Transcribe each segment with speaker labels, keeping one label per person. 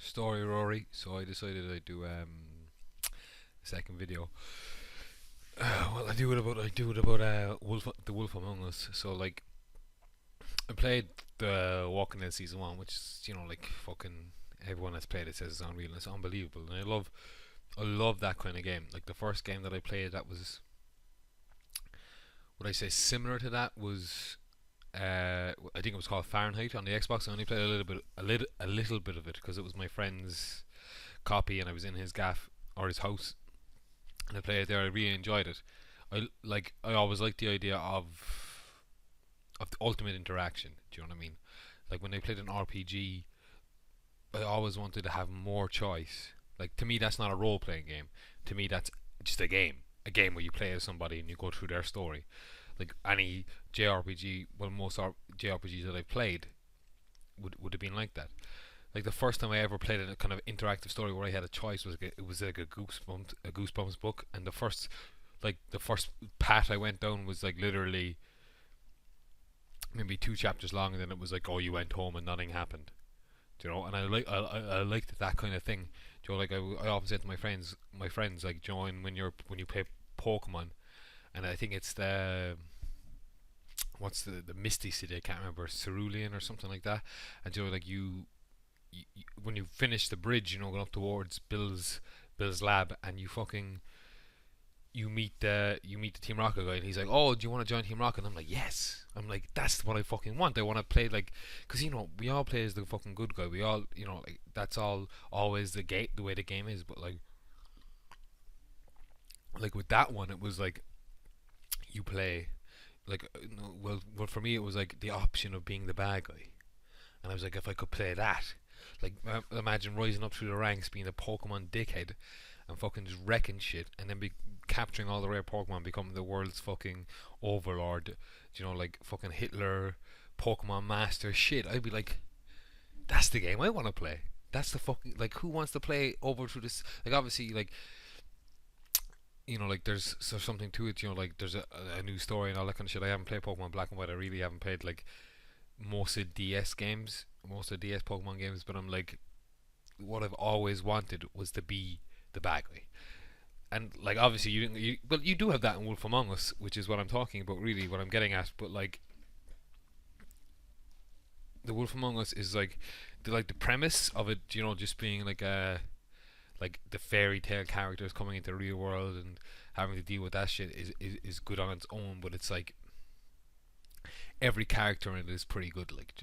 Speaker 1: story, Rory. So I decided I'd do a second video. I do it about the Wolf Among Us. So like I played the Walking Dead season 1, which is like fucking everyone that's played it says it's unreal and it's unbelievable. And I love that kind of game. Like the first game that I played that was, what I say, similar to that was I think it was called Fahrenheit on the Xbox. I only played a little bit of it because it was my friend's copy and I was in his gaff or his house and I played it there. I really enjoyed it. I always liked the idea of the ultimate interaction. Do you know what I mean? Like when I played an RPG, I always wanted to have more choice. Like to me, that's not a role playing game. To me, that's just a game where you play as somebody and you go through their story. Like any JRPG, well, most JRPGs that I've played would have been like that. Like the first time I ever played a kind of interactive story where I had a choice was it was like a Goosebumps book, and the first path I went down was like literally maybe 2 chapters long, and then it was like, oh, you went home and nothing happened. Do you know? And I liked that kind of thing. Do you know, like I often said to my friends like join when you play Pokemon, and I think it's the what's the Misty City, I can't remember, Cerulean or something like that. And like you when you finish the bridge, going up towards Bill's lab, and you meet the Team Rocket guy, and he's like, "Oh, do you want to join Team Rocket?" And I'm like, "Yes." I'm like, "That's what I fucking want. I want to play like, because we all play as the fucking good guy. We all, like that's all always the way the game is. But like with that one, it was like you play like no, well for me it was like the option of being the bad guy, and I was like, if I could play that, like imagine rising up through the ranks, being a Pokemon dickhead, and fucking just wrecking shit, and then be capturing all the rare Pokemon, becoming the world's fucking overlord. Like fucking Hitler, Pokemon master shit. I'd be like, that's the game I want to play. That's the fucking, like, who wants to play over through this? Like obviously, like like there's something to it. Like there's a new story and all that kind of shit. I haven't played Pokemon Black and White. I really haven't played like most of DS Pokemon games. But I'm like, what I've always wanted was to be the bad guy. And like obviously well, you do have that in Wolf Among Us, which is what I'm talking about, really what I'm getting at. But like the Wolf Among Us is like the premise of it, just being like the fairy tale characters coming into the real world and having to deal with that shit is good on its own. But it's like every character in it is pretty good. Like,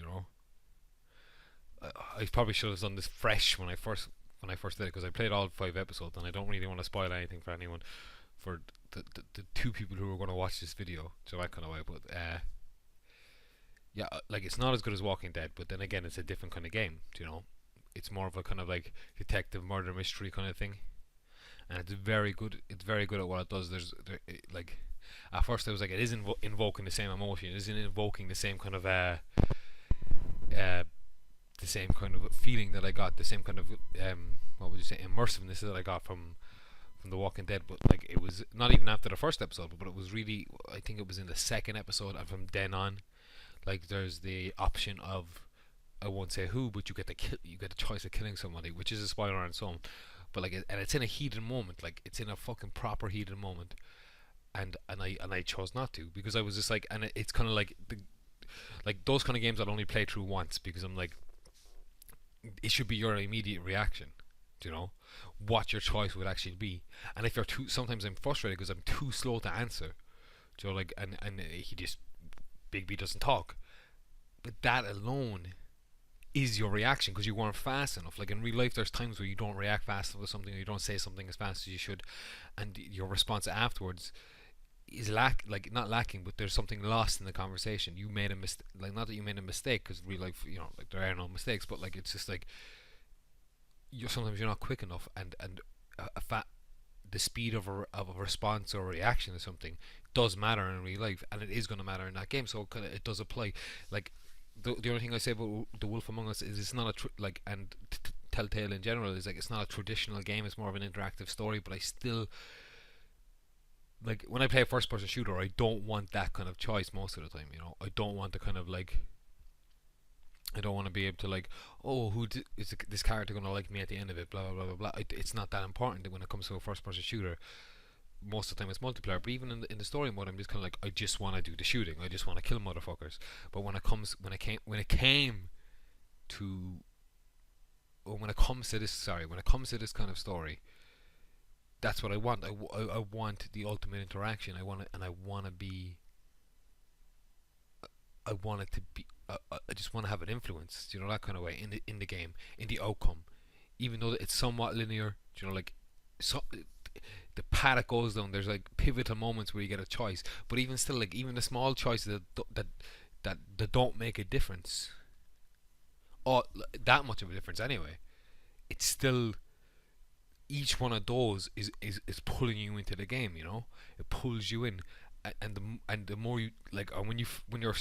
Speaker 1: I probably should have done this fresh when I first did it, because I played all 5 episodes and I don't really want to spoil anything for anyone, for the two people who are going to watch this video. So that kind of way. But yeah, like it's not as good as Walking Dead, but then again, it's a different kind of game. It's more of a kind of like detective murder mystery kind of thing, and it's very good. It's very good at what it does. Like at first I was like, it isn't invoking the same emotion. It isn't invoking uh, the same kind of feeling that I got, the same kind of what would you say, immersiveness that I got from The Walking Dead. But like it was not even after the first episode, but it was really, I think it was in the second episode, and from then on, like there's the option of, I won't say who, but you get a choice of killing somebody, which is a spoiler on its own. But like, and it's in a heated moment, like it's in a fucking proper heated moment, and I chose not to, because I was just like, and it's kind of like like those kind of games I'll only play through once, because I'm like, it should be your immediate reaction. Do you know what your choice would actually be? And if you're too, sometimes I'm frustrated because I'm too slow to answer. Do you know, like, and he just, Big B doesn't talk. But that alone is your reaction because you weren't fast enough. Like in real life, there's times where you don't react fast enough to something, or you don't say something as fast as you should, and your response afterwards is like not lacking, but there's something lost in the conversation. You made a mistake, like not that you made a mistake, because real life, like there are no mistakes, but like it's just like sometimes you're not quick enough, and the speed of a response or a reaction to something does matter in real life, and it is going to matter in that game. So it does apply. Like the only thing I say about the Wolf Among Us is it's not like, and Telltale in general is like, it's not a traditional game. It's more of an interactive story. But I still, like, when I play a first person shooter, I don't want that kind of choice most of the time. I don't want to kind of like I don't want to be able to like, oh, is this character going to like me at the end of it? Blah blah blah blah blah. It's not that important when it comes to a first-person shooter. Most of the time it's multiplayer, but even in the story mode, I'm just kind of like, I just want to do the shooting. I just want to kill motherfuckers. But when it came to when it comes to this, when it comes to this kind of story, that's what I want. I want the ultimate interaction. I want it, and I want to be. I want it to be. I just want to have an influence, that kind of way in the game, in the outcome, even though it's somewhat linear. Like, so the path it goes down. There's like pivotal moments where you get a choice, but even still, like even the small choices that don't make a difference, or that much of a difference anyway. It's still, each one of those is pulling you into the game. It pulls you in, and the more you like, when you're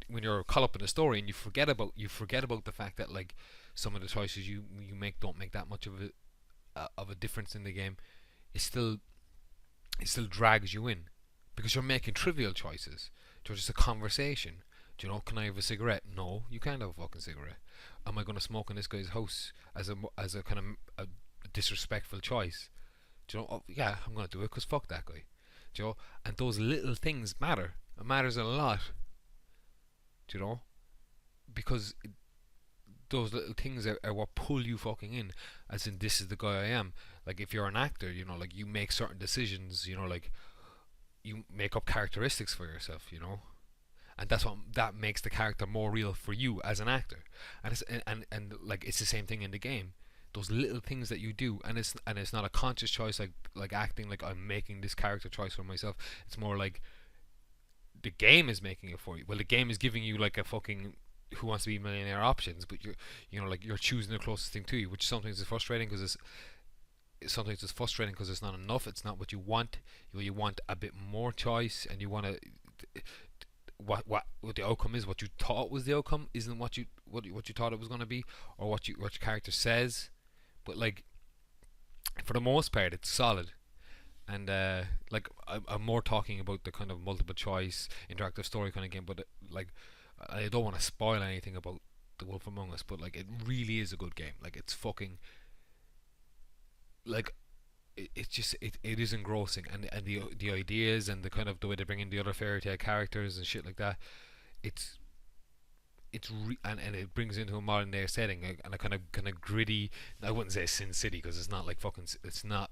Speaker 1: when you're caught up in the story and you forget about the fact that like some of the choices you make don't make that much of a difference in the game. It still it still drags you in because you're making trivial choices. Just a conversation. Can I have a cigarette? No, you can't have a fucking cigarette. Am I going to smoke in this guy's house as a kind of a disrespectful choice? Oh, yeah, I'm going to do it because fuck that guy. And those little things matter. It matters a lot. Because those little things are what pull you fucking in. As in, this is the guy I am. Like if you're an actor, like you make certain decisions. Like you make up characteristics for yourself. And that makes the character more real for you as an actor. And like it's the same thing in the game. Those little things that you do, and it's not a conscious choice, like acting like I'm making this character choice for myself. It's more like the game is making it for you. Well, the game is giving you like a fucking Who Wants to Be a Millionaire options, but you're choosing the closest thing to you, which sometimes is frustrating because it's not enough. It's not what you want. You want a bit more choice, and you want to. What the outcome is, what you thought was the outcome, isn't what you thought it was going to be, or what your character says. But like, for the most part, it's solid. And like I'm more talking about the kind of multiple choice interactive story kind of game. But like, I don't want to spoil anything about The Wolf Among Us. But like, it really is a good game. Like, it's fucking like it is engrossing, and the ideas and the kind of the way they bring in the other fairy tale characters and shit like that. It's and it brings into a modern day setting, and a kind of gritty. I wouldn't say Sin City because it's not like fucking. It's not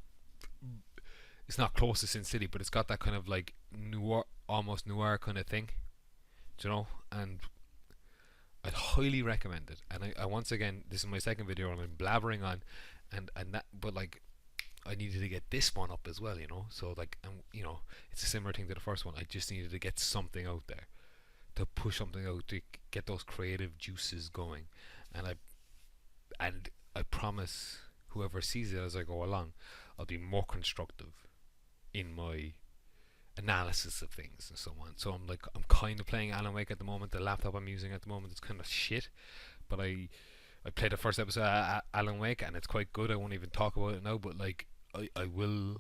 Speaker 1: close to Sin City, but it's got that kind of like noir, almost noir kind of thing, And I'd highly recommend it. And I once again, this is my second video, and I'm blabbering on, and that, but like, I needed to get this one up as well, So like, it's a similar thing to the first one. I just needed to get something out there, to push something out, to get those creative juices going, and I promise whoever sees it as I go along, I'll be more constructive in my analysis of things and so on. So I'm kind of playing Alan Wake at the moment. The laptop I'm using at the moment is kind of shit, but I played the first episode of Alan Wake, and it's quite good. I won't even talk about it now, but like I will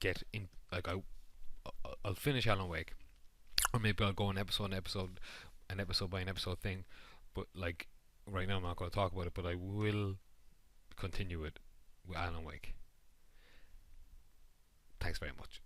Speaker 1: get in. Like I'll finish Alan Wake, or maybe I'll go an episode by an episode thing. But like right now, I'm not going to talk about it. But I will continue it with Alan Wake. Thanks very much.